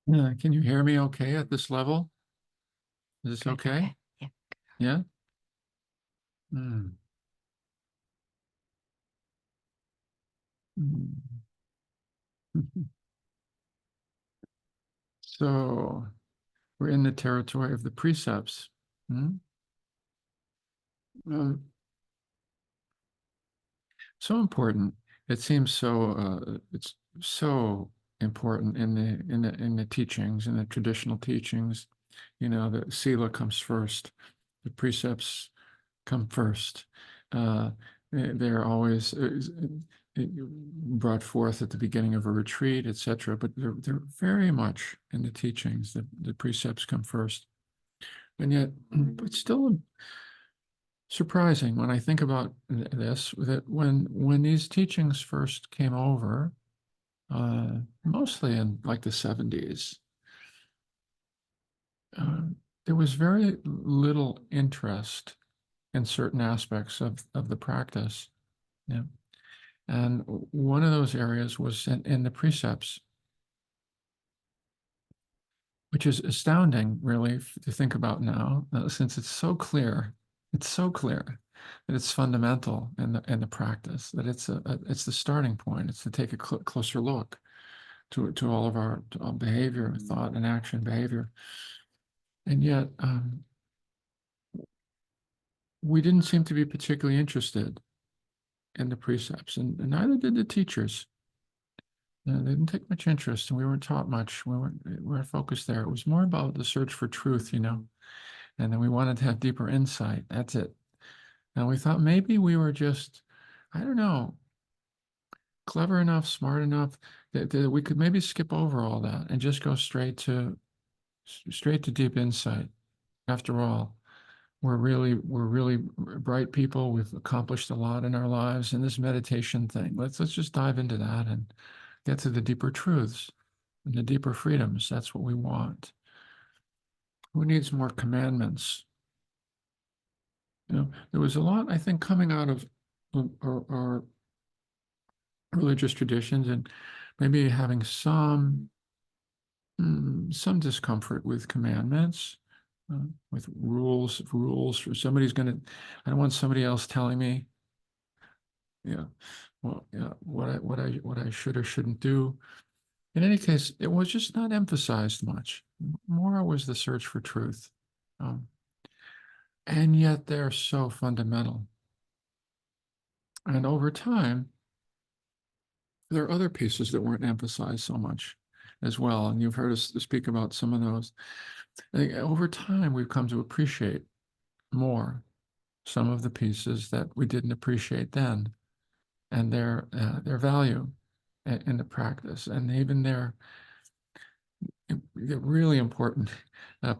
Yeah, can you hear me okay at this level? Is this Good. okay? Yeah. Yeah? Hmm. Hmm. So we're in the territory of the precepts. Hmm? Um, so important. It seems so it's so important in the teachings, in the traditional teachings. You know, the sila comes first, the precepts come first. Uh, they're always brought forth at the beginning of a retreat, etc. But they're very much in the teachings. The precepts come first, and yet, but still surprising when I think about this, that when these teachings first came over, mostly in like the 70s, uh, there was very little interest in certain aspects of the practice. Yeah. And one of those areas was in the precepts, which is astounding, really, to think about now, since it's so clear. It's so clear that it's fundamental in the practice, that it's the starting point. It's to take a closer look to all of our behavior, thought, and action behavior. And yet, we didn't seem to be particularly interested in the precepts, and neither did the teachers. They didn't take much interest, and we weren't taught much. We weren't focused there. It was more about the search for truth, and then we wanted to have deeper insight. That's it. And we thought maybe we were just, I don't know, clever enough, smart enough that we could maybe skip over all that and just go straight to deep insight. After all, we're really bright people. We've accomplished a lot in our lives, and this meditation thing. Let's just dive into that and get to the deeper truths and the deeper freedoms. That's what we want. Who needs more commandments? There was a lot, I think, coming out of our religious traditions, and maybe having some discomfort with commandments, with rules. For somebody's going to, I don't want somebody else telling me, yeah, well, yeah, what I should or shouldn't do. In any case, it was just not emphasized much. More was the search for truth. Um, and yet they're so fundamental. And over time, there are other pieces that weren't emphasized so much as well. And you've heard us speak about some of those. I think over time, we've come to appreciate more some of the pieces that we didn't appreciate then, and their value in the practice, and even their really important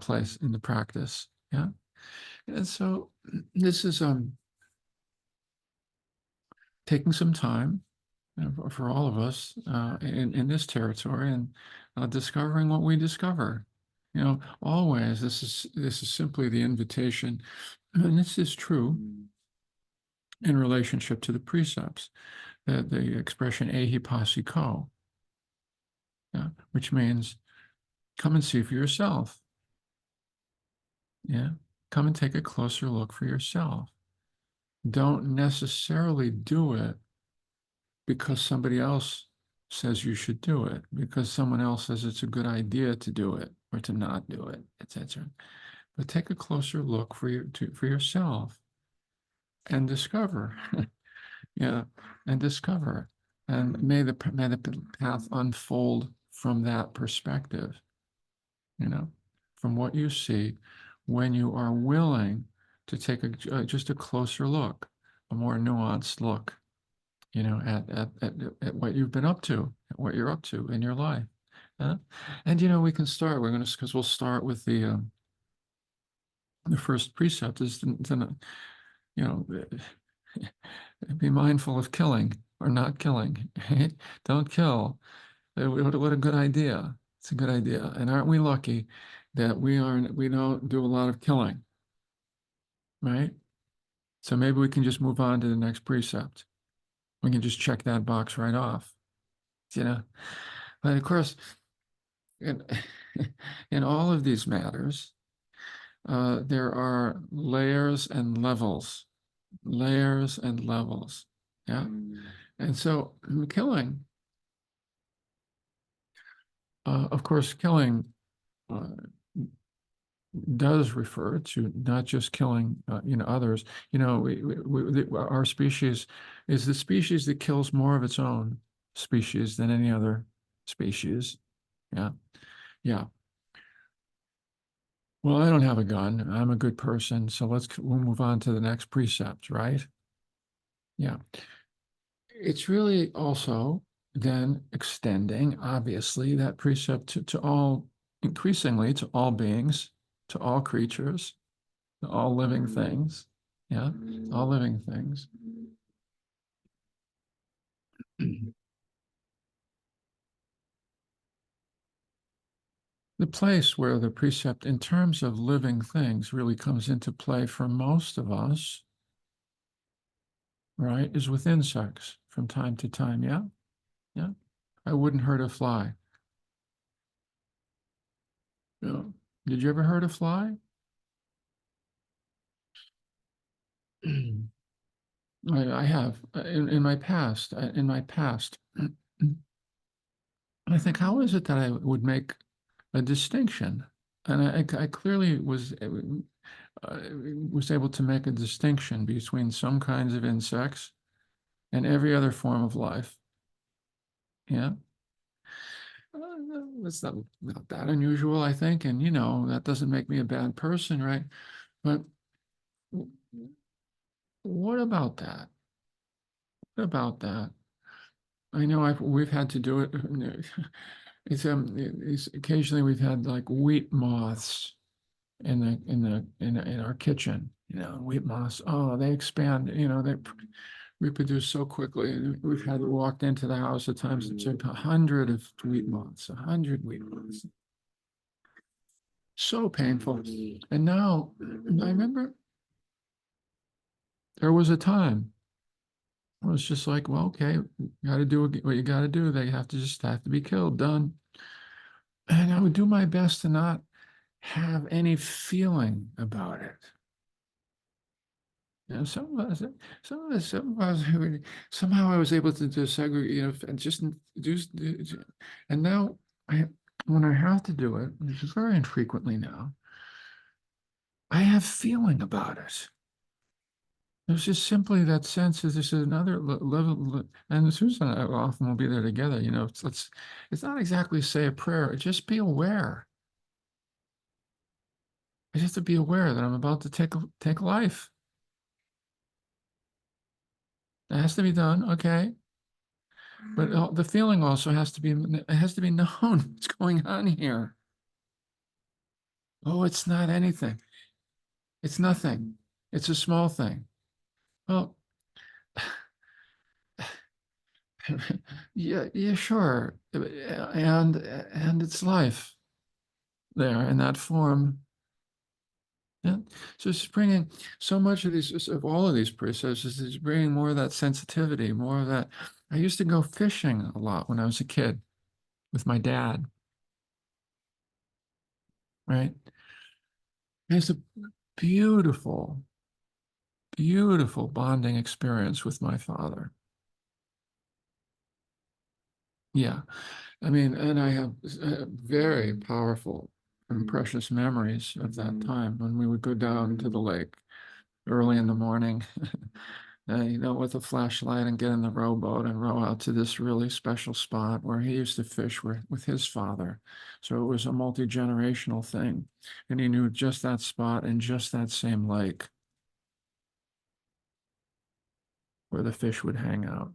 place in the practice. Yeah. And so this is taking some time for all of us in this territory, and discovering what we discover. Always this is simply the invitation, and this is true in relationship to the precepts. The expression ehi passi ko, yeah, which means come and see for yourself. Yeah, come and take a closer look for yourself. Don't necessarily do it because somebody else says you should do it, because someone else says it's a good idea to do it or to not do it, etc. But take a closer look for yourself and discover, yeah, and discover, and may the path unfold from that perspective. You know, from what you see, when you are willing to take just a closer look, a more nuanced look, at what you've been up to, at what you're up to in your life. And we can start. Because we'll start with the first precept is you know, be mindful of killing or not killing. Right? Don't kill. What a good idea. It's a good idea. And aren't we lucky that we don't do a lot of killing, right? So maybe we can just move on to the next precept. We can just check that box right off, you know. But of course, in, in all of these matters, there are layers and levels, layers and levels. Yeah. And so killing, of course, killing uh, does refer to not just killing, others. Our species is the species that kills more of its own species than any other species. Yeah. Yeah. Well, I don't have a gun. I'm a good person. So we'll move on to the next precept, right? Yeah. It's really also then extending, obviously, that precept to all, increasingly to all beings, to all creatures, to all living things. Yeah, all living things. The place where the precept, in terms of living things, really comes into play for most of us, right, is with insects from time to time. Yeah, yeah. I wouldn't hurt a fly. Yeah. Did you ever hurt a fly? I have in my past. In my past, I think, how is it that I would make a distinction? And I clearly uh, was able to make a distinction between some kinds of insects and every other form of life. Yeah. That's not that unusual, I think. And, that doesn't make me a bad person, right? But what about that? What about that? I know we've had to do it. Occasionally we've had like wheat moths in our kitchen. Wheat moths. Oh, they expand. They reproduce so quickly. And we've had walked into the house at times and took 100 of wheat moths, 100 wheat moths. So painful. And now I remember there was a time it was just like, well, okay, you got to do what you got to do. They have to be killed, done. And I would do my best to not have any feeling about it. Some of us, somehow I was able to segregate, and just and now when I have to do it, which is very infrequently now, I have feeling about it. There's just simply that sense that this is another level, and Susan and I often will be there together. It's not exactly say a prayer, just be aware. I just have to be aware that I'm about to take life. It has to be done, okay? But the feeling also it has to be known what's going on here. Oh, it's not anything. It's nothing. It's a small thing. Well, yeah, yeah, sure. And it's life there in that form. Yeah. So it's bringing so much of all of these processes is bringing more of that sensitivity, more of that. I used to go fishing a lot when I was a kid with my dad, right? It's a beautiful, beautiful bonding experience with my father. Yeah. I mean, and I have very powerful and precious memories of that time when we would go down to the lake early in the morning, with a flashlight and get in the rowboat and row out to this really special spot where he used to fish with his father. So it was a multi-generational thing. And he knew just that spot and just that same lake where the fish would hang out.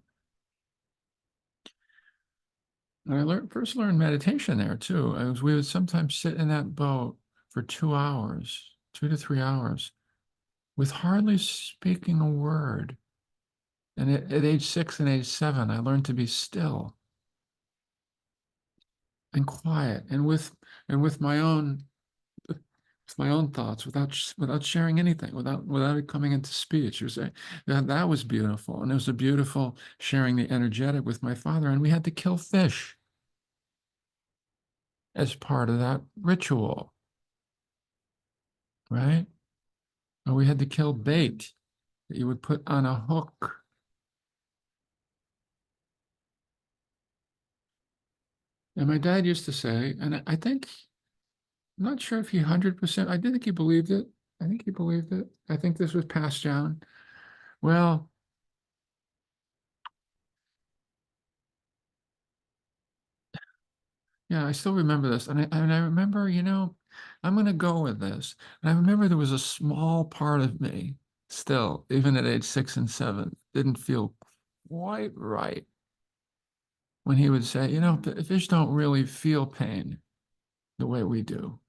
And first learned meditation there too. We would sometimes sit in that boat for 2 hours, 2 to 3 hours, with hardly speaking a word. And at age 6 and age 7, I learned to be still and quiet and with my own thoughts without sharing anything, without it coming into speech. That was beautiful. And it was a beautiful sharing the energetic with my father. And we had to kill fish. as part of that ritual, right? And we had to kill bait that you would put on a hook. And my dad used to say, and I think, I'm not sure if he 100%, I did think he believed it. I think he believed it. I think this was passed down. Well, yeah, I still remember this. And I remember, I'm going to go with this. And I remember there was a small part of me still, even at age 6 and 7, didn't feel quite right when he would say, fish don't really feel pain the way we do.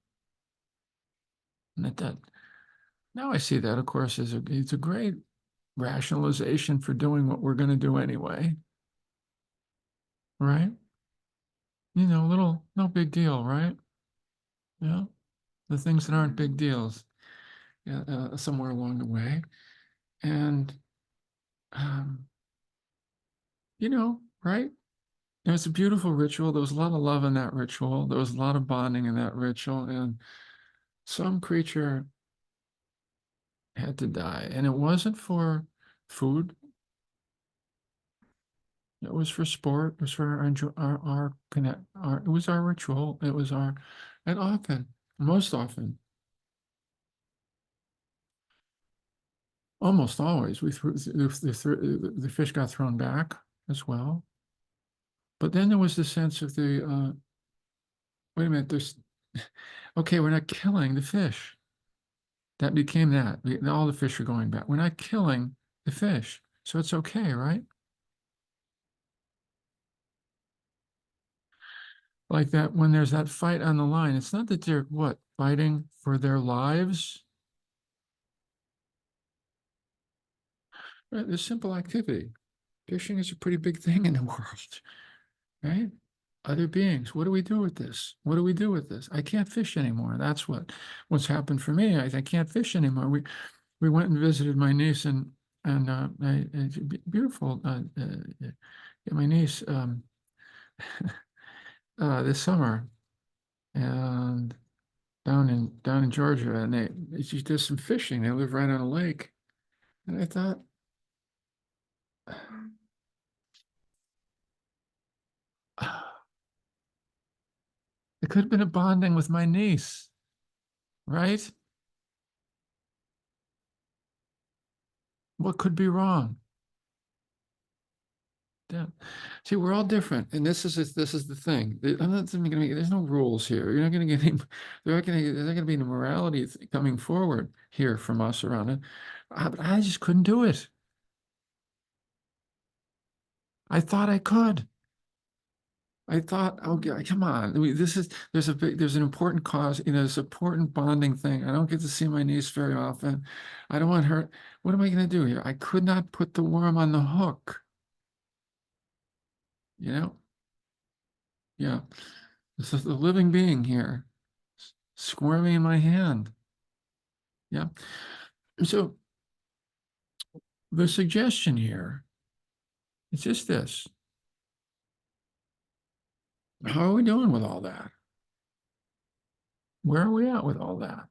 And that now I see that, of course, it's a great rationalization for doing what we're going to do anyway, right? Little, no big deal, right? Yeah, the things that aren't big deals, yeah, somewhere along the way. And, um, right? It was a beautiful ritual. There was a lot of love in that ritual. There was a lot of bonding in that ritual. And some creature had to die. And it wasn't for food. It was for sport. It was for our connect. It was our ritual. And often, most often, almost always, we threw the fish got thrown back as well. But then there was the sense of wait a minute, okay, we're not killing the fish. That became that. All the fish are going back. We're not killing the fish. So it's okay, right? Like that, when there's that fight on the line, it's not that they're what, fighting for their lives. Right? There's simple activity. Fishing is a pretty big thing in the world, right? Other beings, what do we do with this? What do we do with this? I can't fish anymore. That's what's happened for me. I can't fish anymore. We went and visited my niece and beautiful my niece this summer and down in Georgia, and she does some fishing. They live right on a lake, and I thought it could have been a bonding with my niece, right? What could be wrong? Yeah. See, we're all different, and this is the thing. I'm not going to. There's no rules here. You're not going to get any. There's not going to be any morality coming forward here from us around it. But I just couldn't do it. I thought I could. I thought, okay, come on. I mean, there's an important cause, this important bonding thing. I don't get to see my niece very often. I don't want her. What am I going to do here? I could not put the worm on the hook, you know? Yeah. This is the living being here, squirming in my hand. Yeah. So the suggestion here is just this. How are we doing with all that? Where are we at with all that?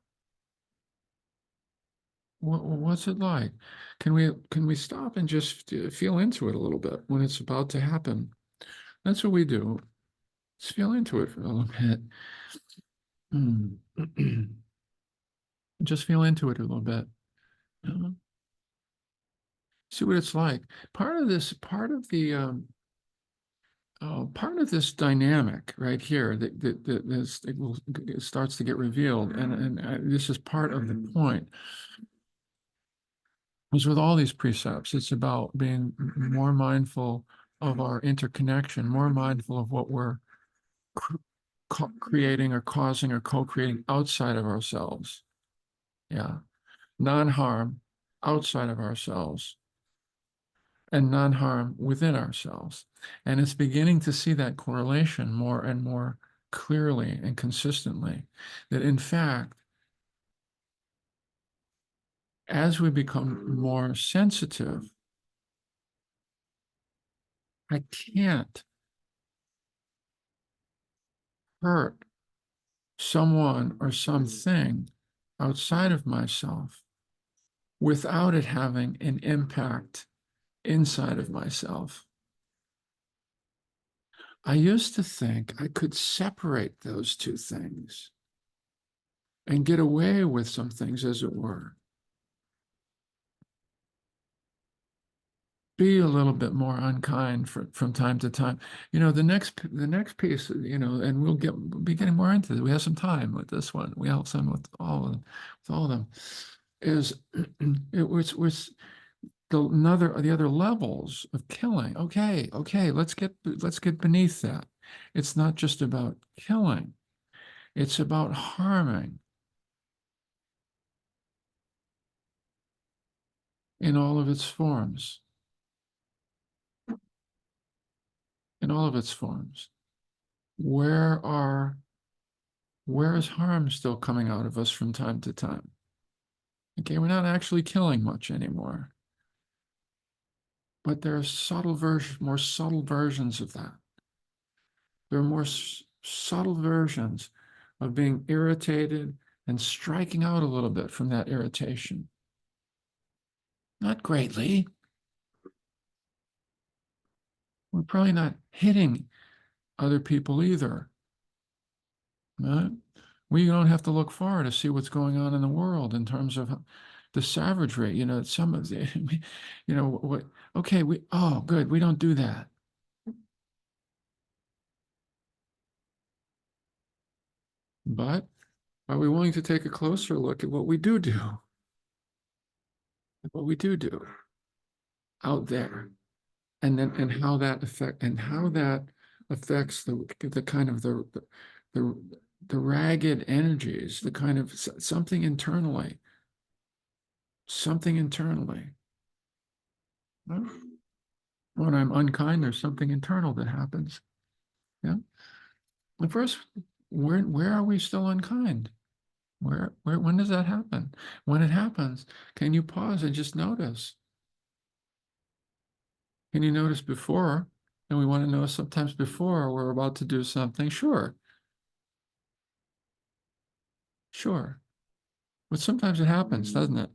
What's it like? Can we stop and just feel into it a little bit when it's about to happen? That's what we do. Just feel into it for a little bit. Mm. Just feel into it a little bit. Uh, See what it's like. Part of this dynamic right here it starts to get revealed, and this is part of the point. Is with all these precepts, it's about being more mindful of our interconnection, more mindful of what we're creating or causing or co-creating outside of ourselves. Yeah. Non-harm outside of ourselves and non-harm within ourselves. And it's beginning to see that correlation more and more clearly and consistently. That in fact, as we become more sensitive, I can't hurt someone or something outside of myself without it having an impact inside of myself. I used to think I could separate those two things and get away with some things, as it were. Be a little bit more unkind from time to time. The next piece, and we'll be getting more into this. We have some time with this one. We have some with all of them. Is it was the other levels of killing. Okay, let's get beneath that. It's not just about killing, it's about harming in all of its forms, in all of its forms. Where are where is harm still coming out of us from time to time? Okay, we're not actually killing much anymore, but there are more subtle versions of that. There are more subtle versions of being irritated and striking out a little bit from that irritation. Not greatly. We're probably not hitting other people either. Right? We don't have to look far to see what's going on in the world in terms of the savagery. Some of the, what, okay, oh, good, we don't do that. But are we willing to take a closer look at what we do do? What we do do out there, and how that affects the kind of the the ragged energies, the kind of something internally. When I'm unkind, there's something internal that happens. Yeah. And first, where are we still unkind? When does that happen? When it happens, can you pause and just notice? Can you notice before? And we want to know sometimes before we're about to do something. Sure. But sometimes it happens, doesn't it?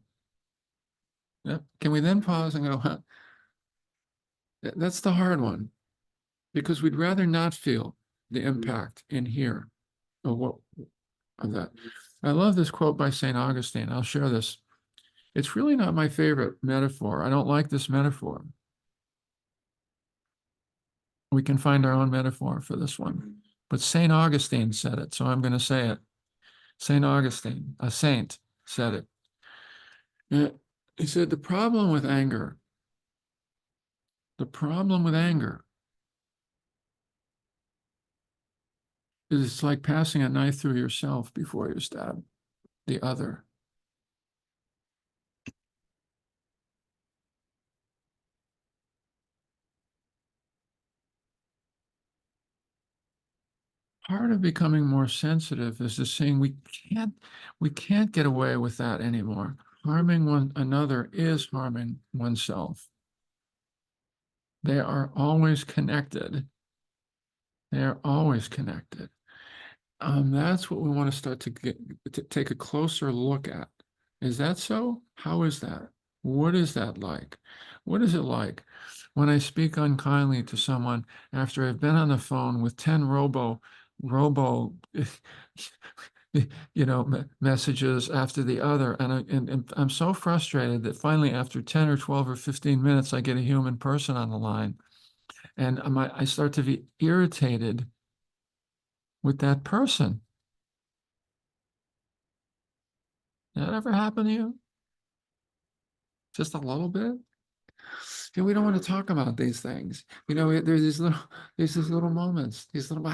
Yeah. Can we then pause and go, huh? That's the hard one, because we'd rather not feel the impact in here of what of that. I love this quote by St. Augustine. I'll share this. It's really not my favorite metaphor. I don't like this metaphor. We can find our own metaphor for this one. But St. Augustine said it, so I'm going to say it. St. Augustine, a saint, said it. He said, the problem with anger is it's like passing a knife through yourself before you stab the other. Part of becoming more sensitive is just saying we can't get away with that anymore. Harming one another is harming oneself. They are always connected. They are always connected. That's what we want to start to take a closer look at. Is that so? How is that? What is that like? What is it like when I speak unkindly to someone after I've been on the phone with 10 robo messages after the other, and I'm so frustrated that finally after 10 or 12 or 15 minutes I get a human person on the line, and I start to be irritated with that person. Did that ever happen to you? Just a little bit? We don't want to talk about these things. There's these little moments, these little,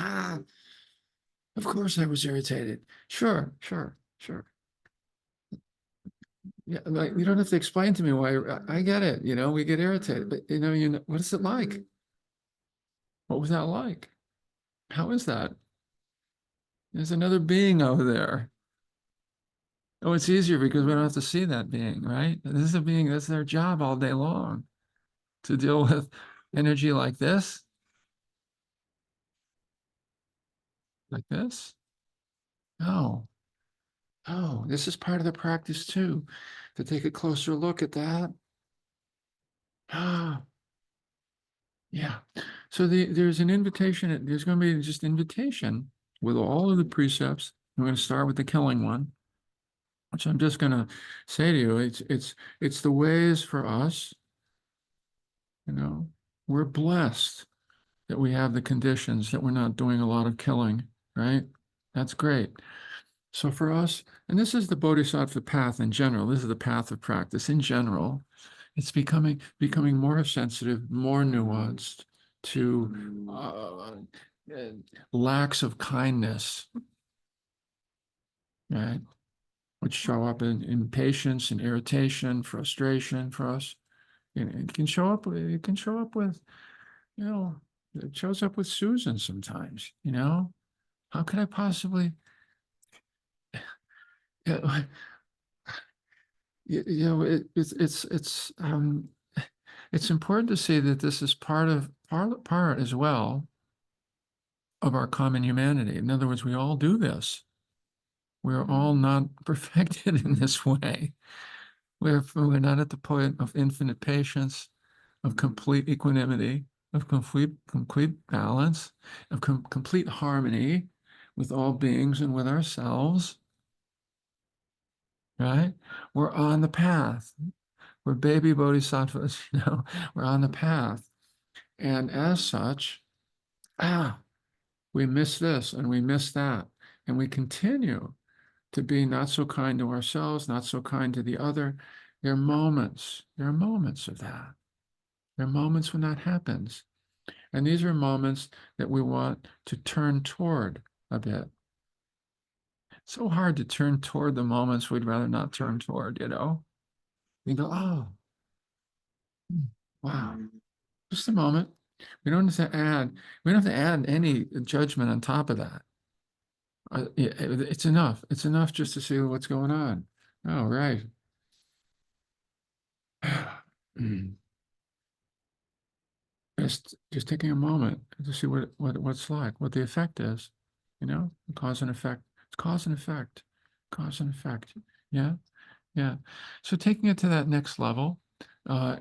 of course I was irritated. Sure. Yeah, like you don't have to explain to me why. I get it. We get irritated, but what is it like? What was that like? How is that? There's another being over there. Oh, it's easier because we don't have to see that being, right? This is a being, that's their job all day long, to deal with energy like this. Oh, oh, this is part of the practice too, to take a closer look at that. Ah, yeah. So there's an invitation, there's going to be just invitation with all of the precepts. I'm going to start with the killing one, which I'm just going to say to you, it's the ways for us, you know, we're blessed that we have the conditions, that we're not doing a lot of killing, right? That's great. So for us, and this is the Bodhisattva path in general, this is the path of practice in general, it's becoming more sensitive, more nuanced to lacks of kindness, right? Which show up in impatience and irritation, frustration for us. It can show up, it can show up with, you know, it shows up with Susan sometimes, you know? How could I possibly, yeah, it's important to see that this is part as well of our common humanity. In other words, we all do this. We're all not perfected in this way. We're not at the point of infinite patience, of complete equanimity, of complete balance, of complete harmony with all beings and with ourselves, right? We're on the path. We're baby bodhisattvas, we're on the path. And as such, we miss this and we miss that. And we continue to be not so kind to ourselves, not so kind to the other. There are moments of that. There are moments when that happens. And these are moments that we want to turn toward a bit. It's so hard to turn toward the moments we'd rather not turn toward, You go, oh, wow, just a moment. We don't have to add, we don't have to add any judgment on top of that. It's enough. It's enough just to see what's going on. Oh, right. Just taking a moment to see what's like, what the effect is, cause and effect. It's cause and effect, cause and effect. Yeah, yeah. So taking it to that next level,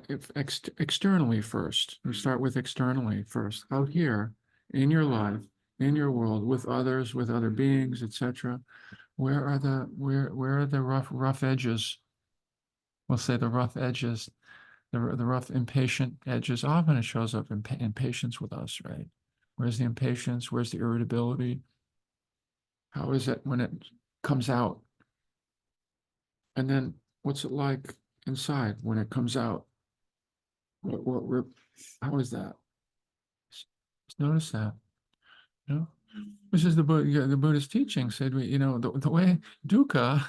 if externally first, we start with externally first, out here in your life, in your world, with others, with other beings, etc. Where are the rough edges? We'll say the rough edges, the rough impatient edges. Often it shows up in impatience with us, right? Where's the impatience? Where's the irritability? How is it when it comes out? And then what's it like inside when it comes out? What how is that? Just notice that, you know? This is the Buddhist teaching said the way dukkha,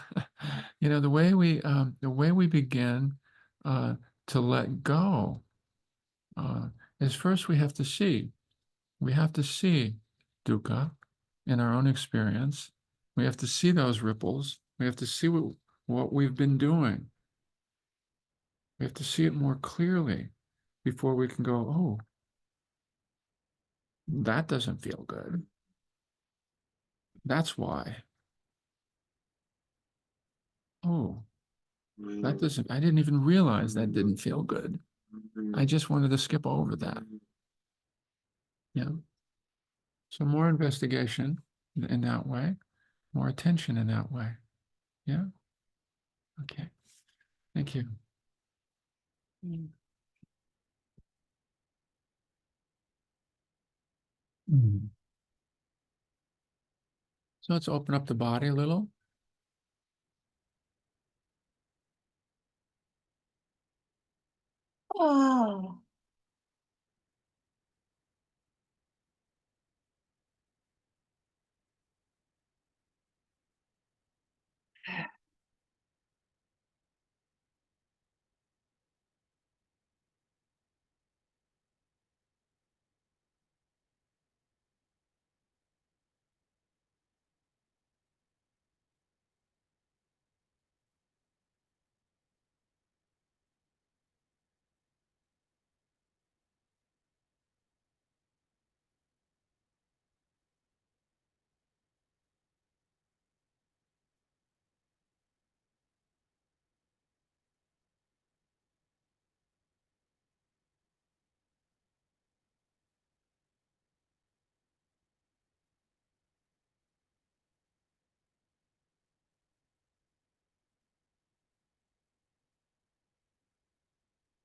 the way we begin to let go uh, is first we have to see dukkha in our own experience. We have to see those ripples. We have to see what we've been doing. We have to see it more clearly before we can go, oh, that doesn't feel good. That's why. Oh, that doesn't, I didn't even realize that didn't feel good. I just wanted to skip over that. Yeah. So more investigation in that way, more attention in that way. Yeah. Okay. Thank you. Mm. So let's open up the body a little. Oh.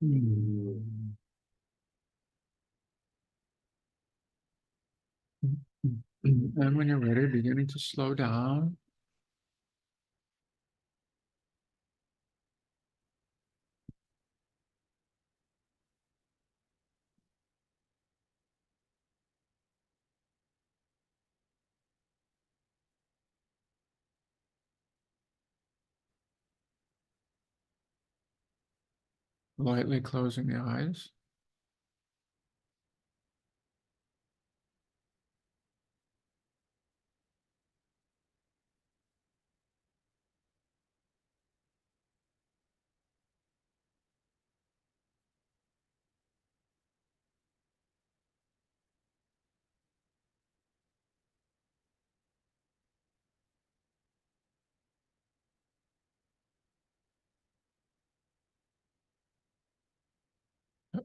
Mm. And when you're ready, beginning to slow down. Lightly closing the eyes.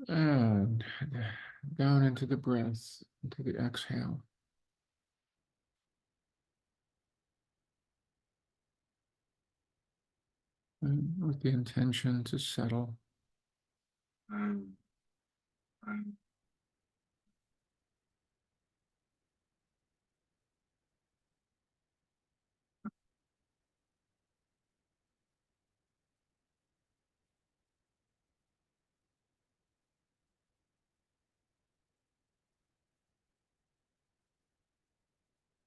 And down into the breath, into the exhale. And with the intention to settle.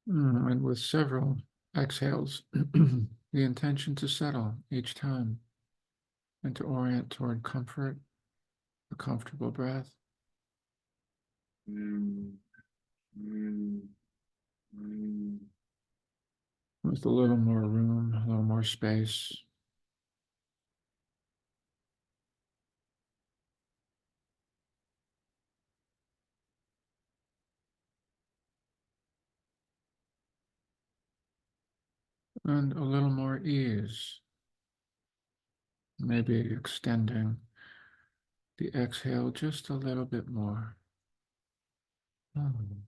And with several exhales, the intention to settle each time and to orient toward comfort, a comfortable breath. With a little more room, a little more space. And a little more ease, maybe extending the exhale just a little bit more. Mm.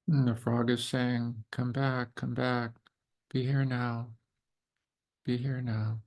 And the frog is saying, come back, be here now, be here now.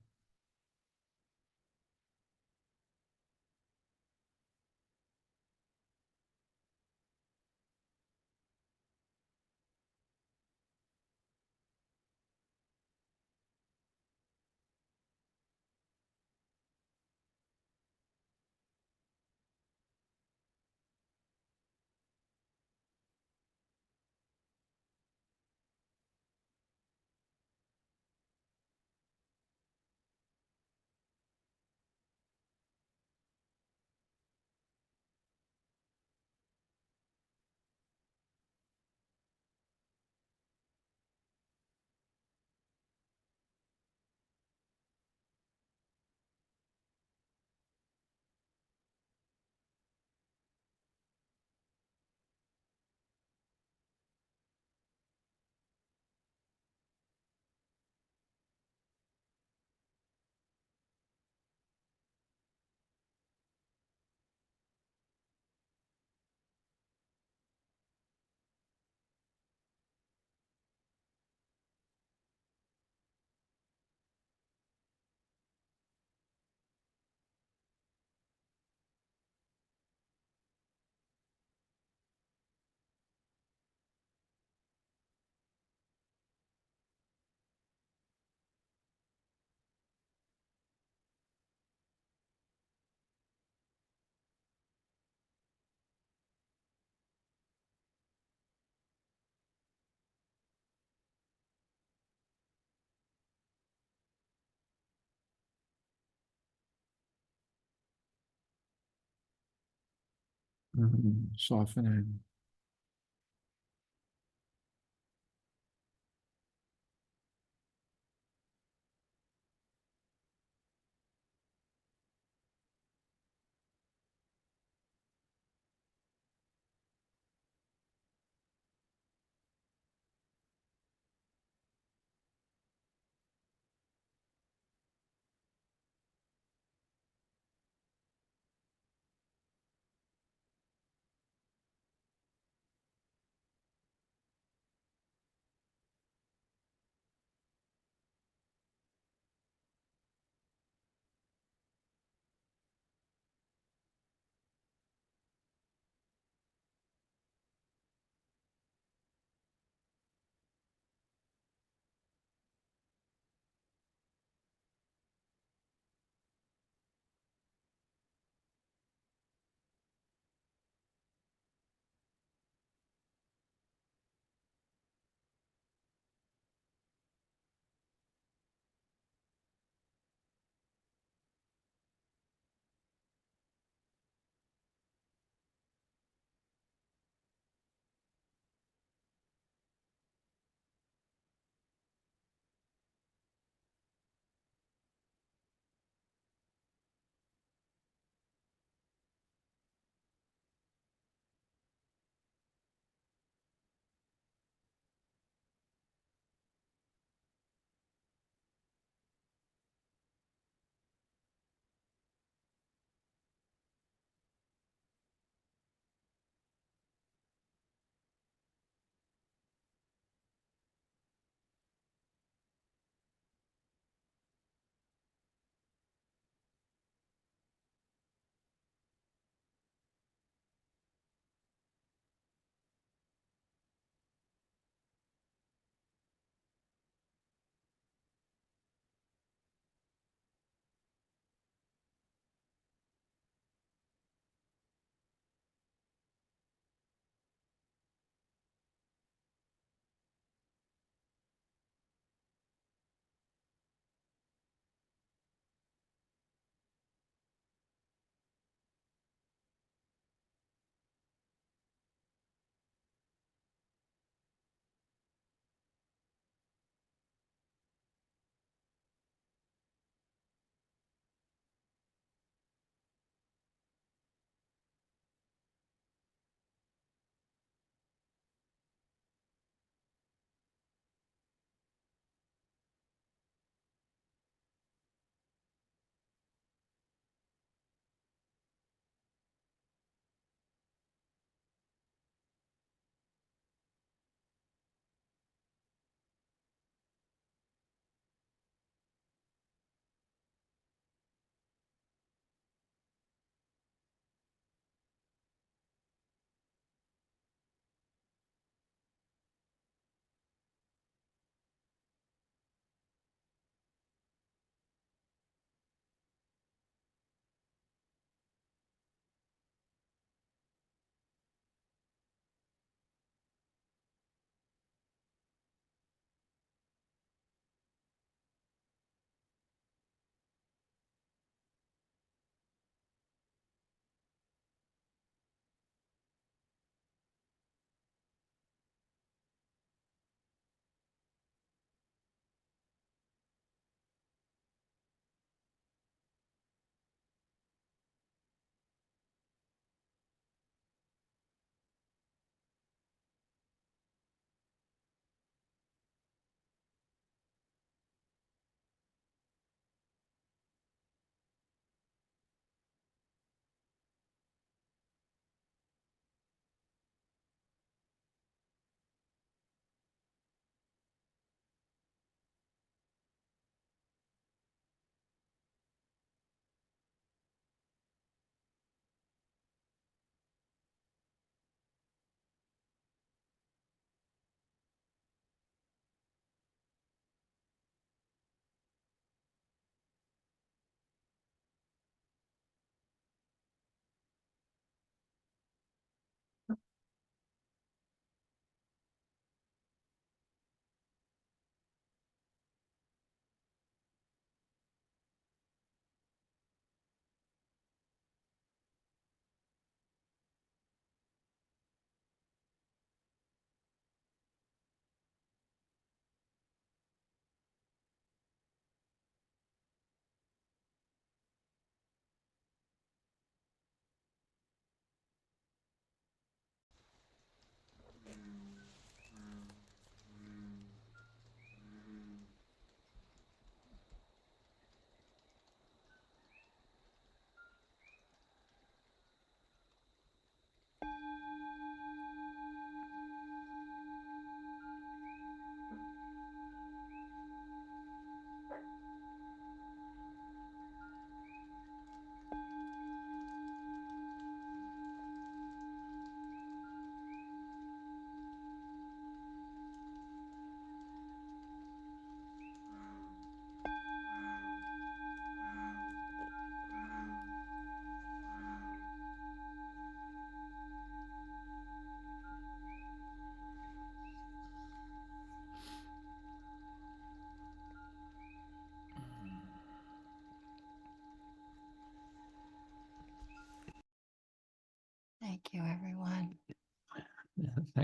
Softening.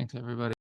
Thanks, everybody.